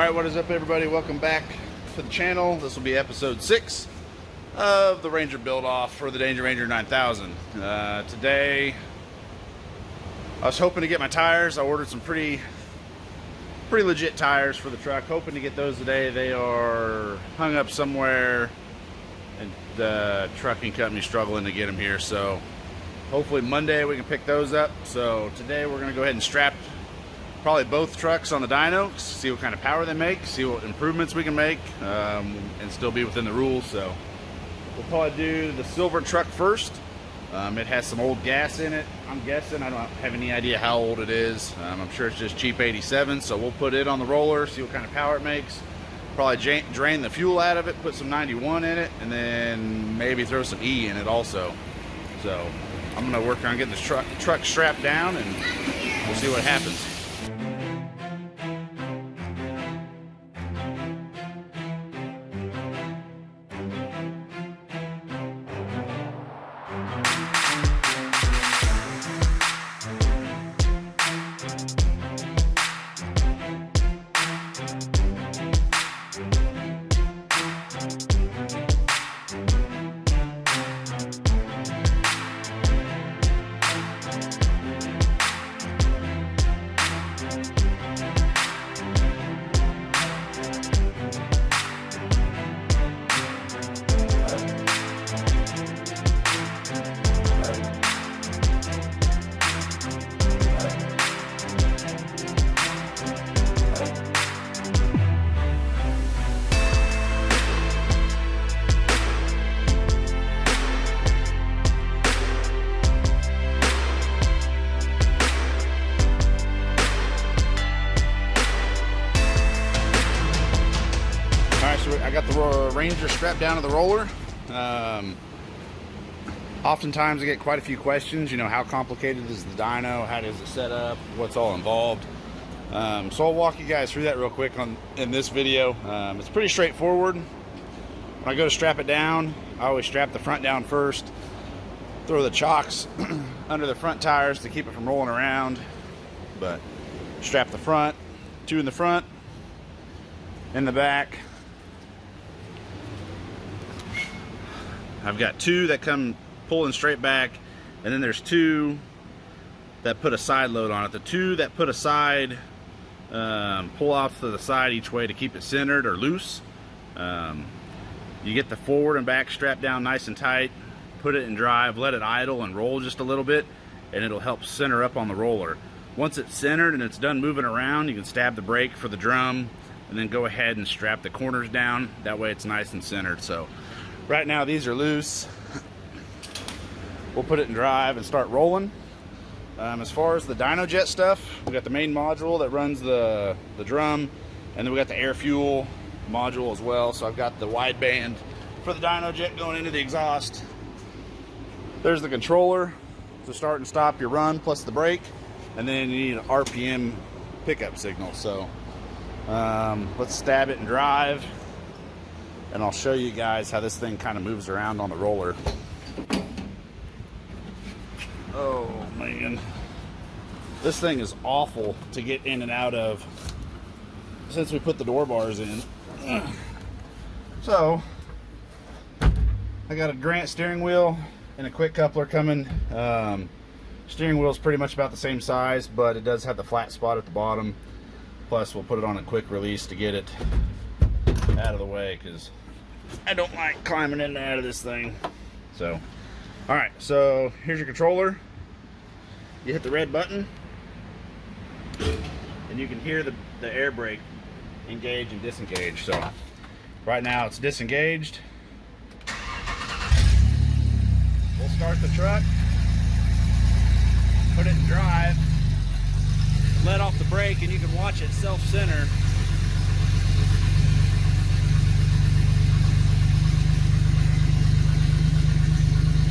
Alright, what is up everybody? Welcome back to the channel. This will be episode 6 of the Ranger build off for the Danger Ranger 9000. Today I was hoping to get my tires. I ordered some pretty legit tires for the truck, hoping to get those today. They are hung up somewhere and the trucking company's struggling to get them here, so hopefully Monday we can pick those up. So today we're going to go ahead and strap probably both trucks on the dyno, see what kind of power they make, see what improvements we can make, and still be within the rules. So we'll probably do the silver truck first. It has some old gas in it, I'm guessing. I don't have any idea how old it is. I'm sure it's just cheap 87, so we'll put it on the roller, see what kind of power it makes. Probably drain the fuel out of it, put some 91 in it, and then maybe throw some E in it also. So I'm going to work on getting this truck strapped down, and we'll see what happens. I got the Ranger strapped down to the roller. Oftentimes I get quite a few questions, you know, how complicated is the dyno, how does it set up, what's all involved. So I'll walk you guys through that real quick in this video. It's pretty straightforward. When I go to strap it down, I always strap the front down first, throw the chocks under the front tires to keep it from rolling around, but strap the front, 2 in the front, in the back. I've got 2 that come pulling straight back, and then there's 2 that put a side load on it. The 2 that put a side pull off to the side each way to keep it centered or loose. You get the forward and back strapped down nice and tight, put it in drive, let it idle and roll just a little bit, and it'll help center up on the roller. Once it's centered and it's done moving around, you can stab the brake for the drum and then go ahead and strap the corners down. That way it's nice and centered. So right now these are loose. We'll put it in drive and start rolling. As far as the DynoJet stuff, we got the main module that runs the drum, and then we got the air fuel module as well. So I've got the wideband for the DynoJet going into the exhaust. There's the controller to start and stop your run, plus the brake, and then you need an RPM pickup signal. So let's stab it and drive, and I'll show you guys how this thing kind of moves around on the roller. Oh man, this thing is awful to get in and out of since we put the door bars in. So I got a Grant steering wheel and a quick coupler coming. Steering wheel is pretty much about the same size, but it does have the flat spot at the bottom. Plus we'll put it on a quick release to get it out of the way, because I don't like climbing in and out of this thing. So alright, so here's your controller. You hit the red button and you can hear the air brake engage and disengage. So right now it's disengaged. We'll start the truck, put it in drive, let off the brake, and you can watch it self-center.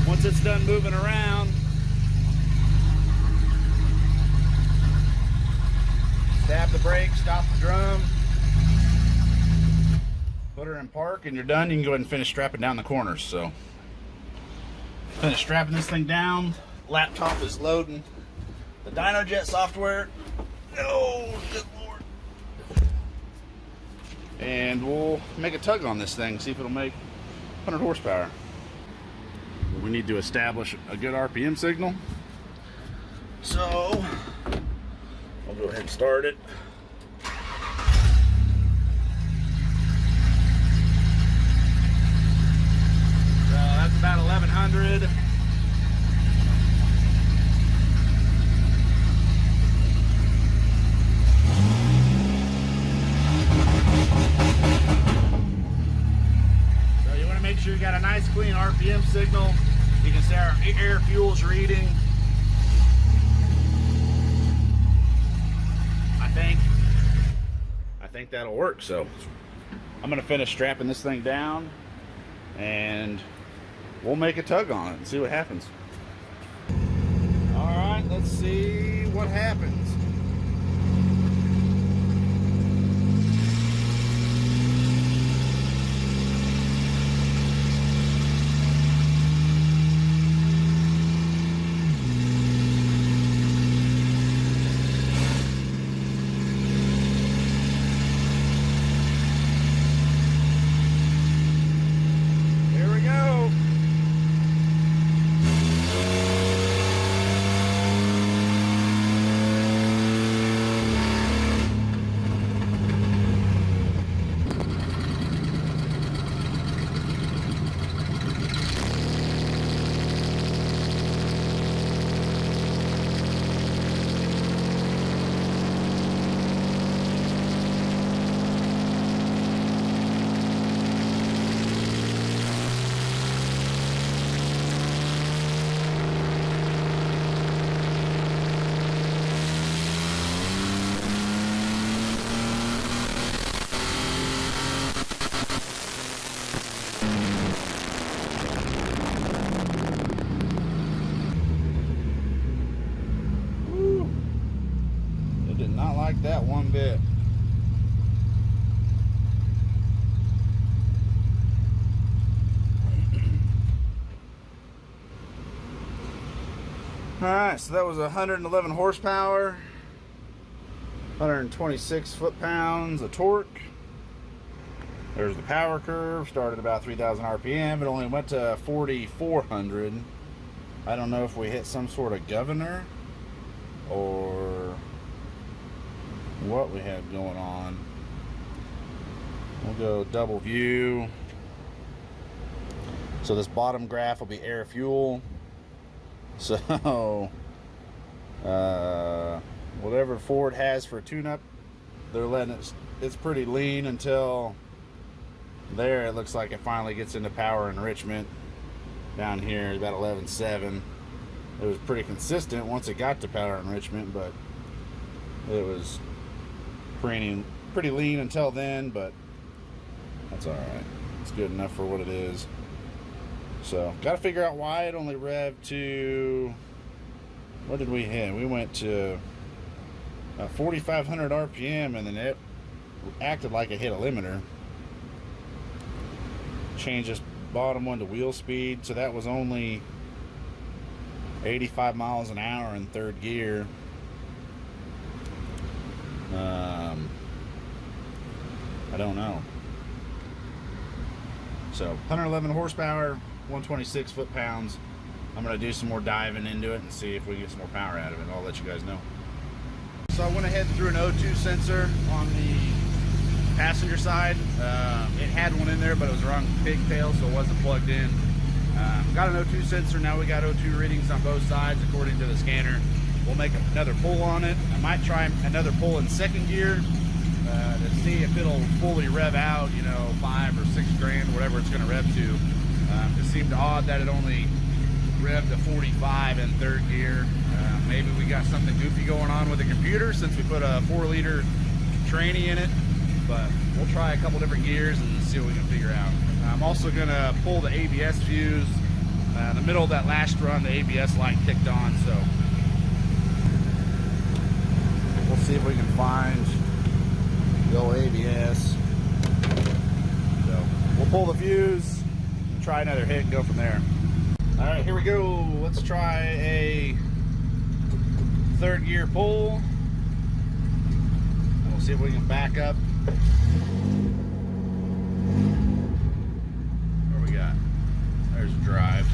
Once it's done moving around, stab the brake, stop the drum, put her in park, and you're done. You can go ahead and finish strapping down the corners. So finish strapping this thing down. Laptop is loading the DynoJet software. Oh, good lord. and we'll make a tug on this thing, see if it'll make 100 horsepower. We need to establish a good RPM signal. So I'll go ahead and start it. So that's about 1100. So you want to make sure you got a nice clean RPM signal. You can see our air fuel's reading. I think that'll work. So I'm gonna finish strapping this thing down and we'll make a tug on it and see what happens. All right, let's see what happens. Not like that one bit. Alright, so that was 111 horsepower, 126 foot-pounds of torque. There's the power curve, started about 3,000 RPM. It only went to 4,400. I don't know if we hit some sort of governor or what we have going on. We'll go double view. So this bottom graph will be air fuel. So whatever Ford has for a tune-up, they're letting it's pretty lean until there. It looks like it finally gets into power enrichment. Down here about 11.7. It was pretty consistent once it got to power enrichment, but it was pretty lean until then, but that's all right. It's good enough for what it is. So got to figure out why it only revved to, what did we hit? We went to 4,500 RPM, and then it acted like it hit a limiter. Changed this bottom one to wheel speed, so that was only 85 miles an hour in third gear. I don't know. So 111 horsepower, 126 foot-pounds. I'm going to do some more diving into it and see if we get some more power out of it. I'll let you guys know. So I went ahead and threw an O2 sensor on the passenger side. It had one in there, but it was the wrong pigtail, so it wasn't plugged in. Got an O2 sensor. Now we got O2 readings on both sides according to the scanner. We'll make another pull on it. I might try another pull in second gear to see if it'll fully rev out, you know, 5 or 6 grand, whatever it's going to rev to. It seemed odd that it only revved to 45 in third gear. Maybe we got something goofy going on with the computer since we put a 4-liter tranny in it, but we'll try a couple different gears and see what we can figure out. I'm also going to pull the ABS fuse. In the middle of that last run, the ABS light kicked on, so we'll see if we can find the old ABS. So we'll pull the fuse, try another hit, and go from there. All right, here we go. Let's try a third gear pull. And we'll see if we can back up There's a drive.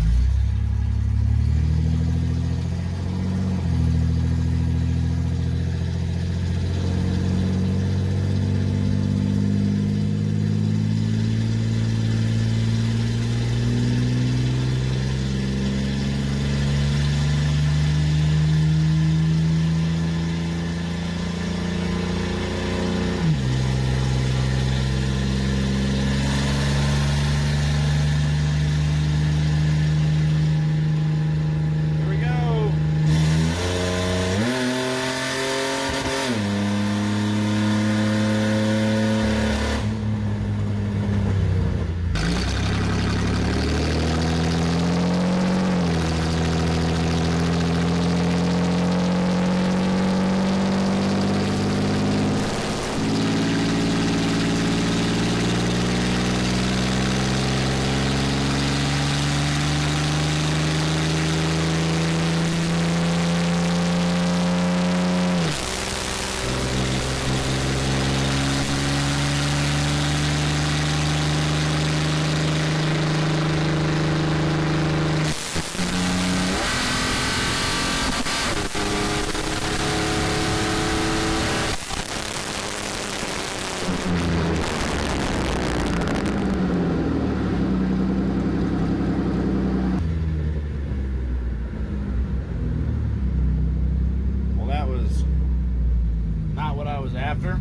After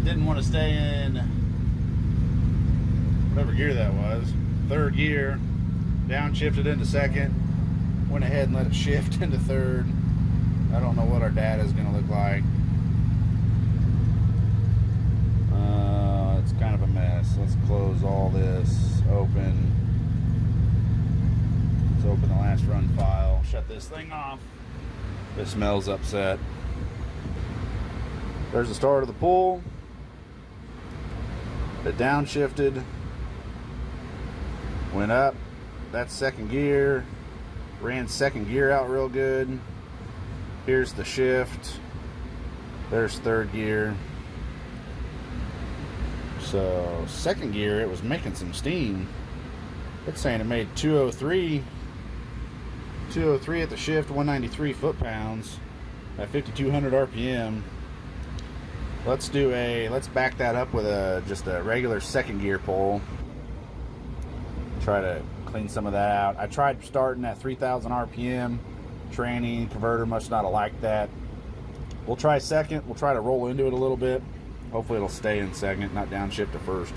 didn't want to stay in whatever gear that was, third gear, downshifted into second, went ahead and let it shift into third. I don't know what our data is going to look like. It's kind of a mess. Let's close all this, open. Let's open the last run file, shut this thing off. This smells upset. There's the start of the pull. It downshifted, went up. That's second gear. Ran second gear out real good. Here's the shift. There's third gear. So second gear, it was making some steam. It's saying it made 203. 203 at the shift, 193 foot-pounds at 5,200 RPM. Let's back that up with just a regular second gear pull. Try to clean some of that out. I tried starting at 3,000 RPM. Tranny converter must not have liked that. We'll try second. We'll try to roll into it a little bit. Hopefully it'll stay in second, not downshift to first.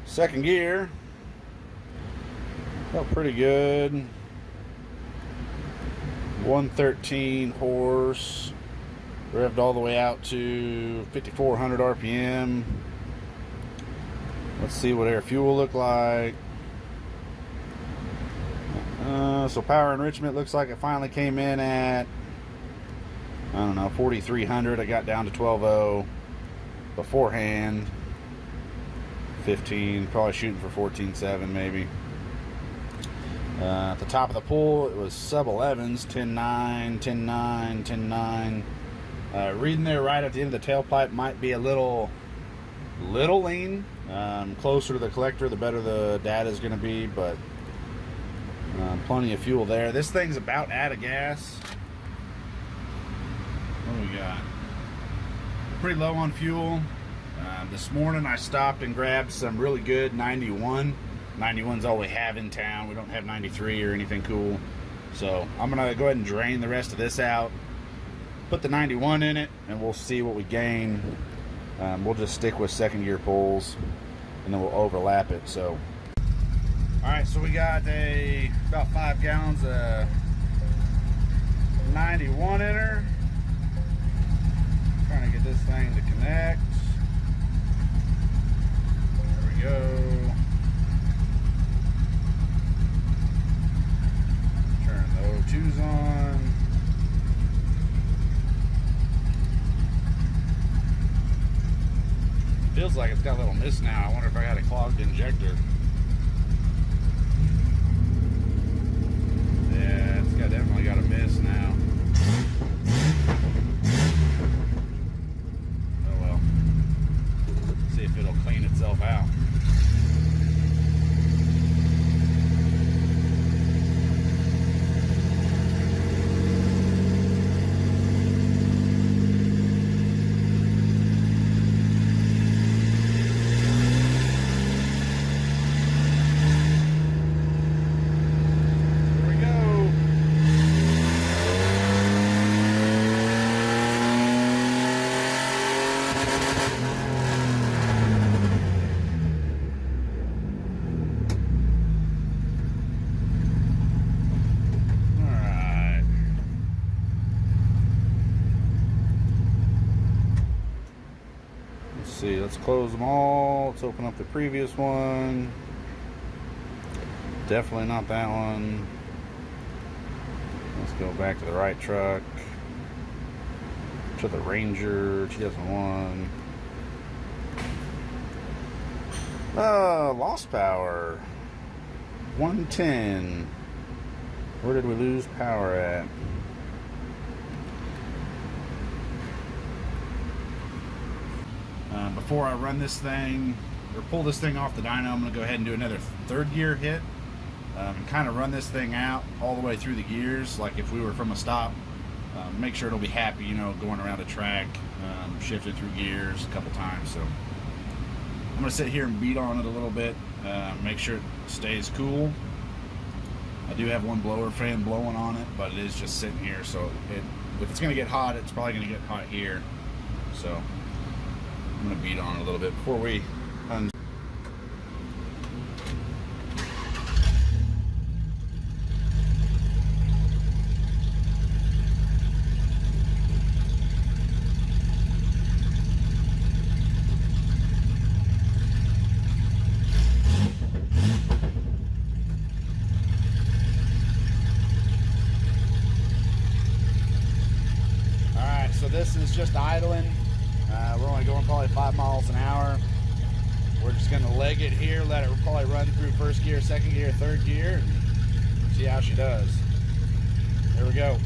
Second gear felt pretty good. 113 horse, revved all the way out to 5,400 RPM. Let's see what air fuel look like. So power enrichment looks like it finally came in at, I don't know, 4,300. I got down to 12.0 beforehand. 15, probably shooting for 14.7 maybe. At the top of the pool, it was sub 11s, 10.9, 10.9, 10.9. Reading there right at the end of the tailpipe might be a little lean. Closer to the collector, the better the data is going to be, but plenty of fuel there. This thing's about out of gas. What do we got? Pretty low on fuel. This morning I stopped and grabbed some really good 91. 91's all we have in town. We don't have 93 or anything cool. So I'm going to go ahead and drain the rest of this out. Put the 91 in it and we'll see what we gain. We'll just stick with second gear pulls and then we'll overlap it. So, alright, so we got about 5 gallons of 91 in her. Trying to get this thing to connect. Go. Turn the O2s on. Feels like it's got a little mist now. I wonder if I got a clogged injector. Yeah, it's definitely got a mist now. Oh well. See if it'll clean itself out. See, let's close them all. Let's open up the previous one. Definitely not that one. Let's go back to the right truck. To the Ranger 2001. Lost power. 110. Where did we lose power at? Before I run this thing or pull this thing off the dyno, I'm going to go ahead and do another third gear hit and kind of run this thing out all the way through the gears, like if we were from a stop. Make sure it'll be happy, you know, going around the track, shifting through gears a couple times. So I'm going to sit here and beat on it a little bit, make sure it stays cool. I do have one blower fan blowing on it, but it is just sitting here, so if it's going to get hot, it's probably going to get hot here. So I'm going to beat on it a little bit before we Alright, so this is just idling. We're only going probably 5 miles an hour. We're just going to leg it here, let it probably run through first gear, second gear, third gear, and see how she does. There we go.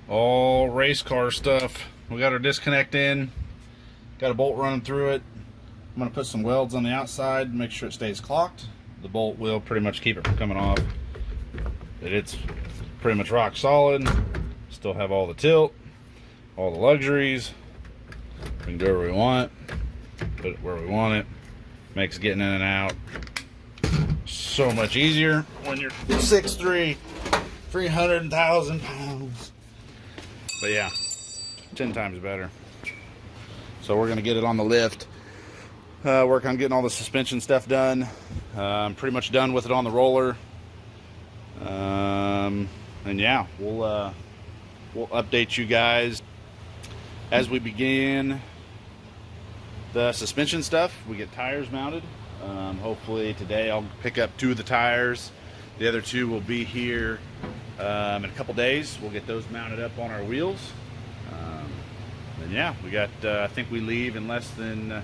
All race car stuff. We got our disconnect in, got a bolt running through it. I'm going to put some welds on the outside, make sure it stays clocked. The bolt will pretty much keep it from coming off. But it's pretty much rock solid. Still have all the tilt, all the luxuries. We can go where we want, put it where we want it. Makes getting in and out so much easier when you're 6'3", 300,000 pounds. But yeah, 10 times better. So we're gonna get it on the lift, work on getting all the suspension stuff done. I'm pretty much done with it on the roller. And yeah, we'll update you guys as we begin the suspension stuff. We get tires mounted. Hopefully today I'll pick up 2 of the tires. The other 2 will be here in a couple days. We'll get those mounted up on our wheels. And yeah, we got, I think we leave in less than,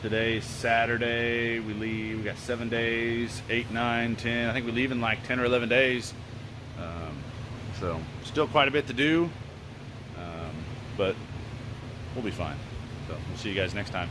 today's Saturday. We got 7 days, 8, 9, 10. I think we leave in like 10 or 11 days. So still quite a bit to do, but we'll be fine. So we'll see you guys next time.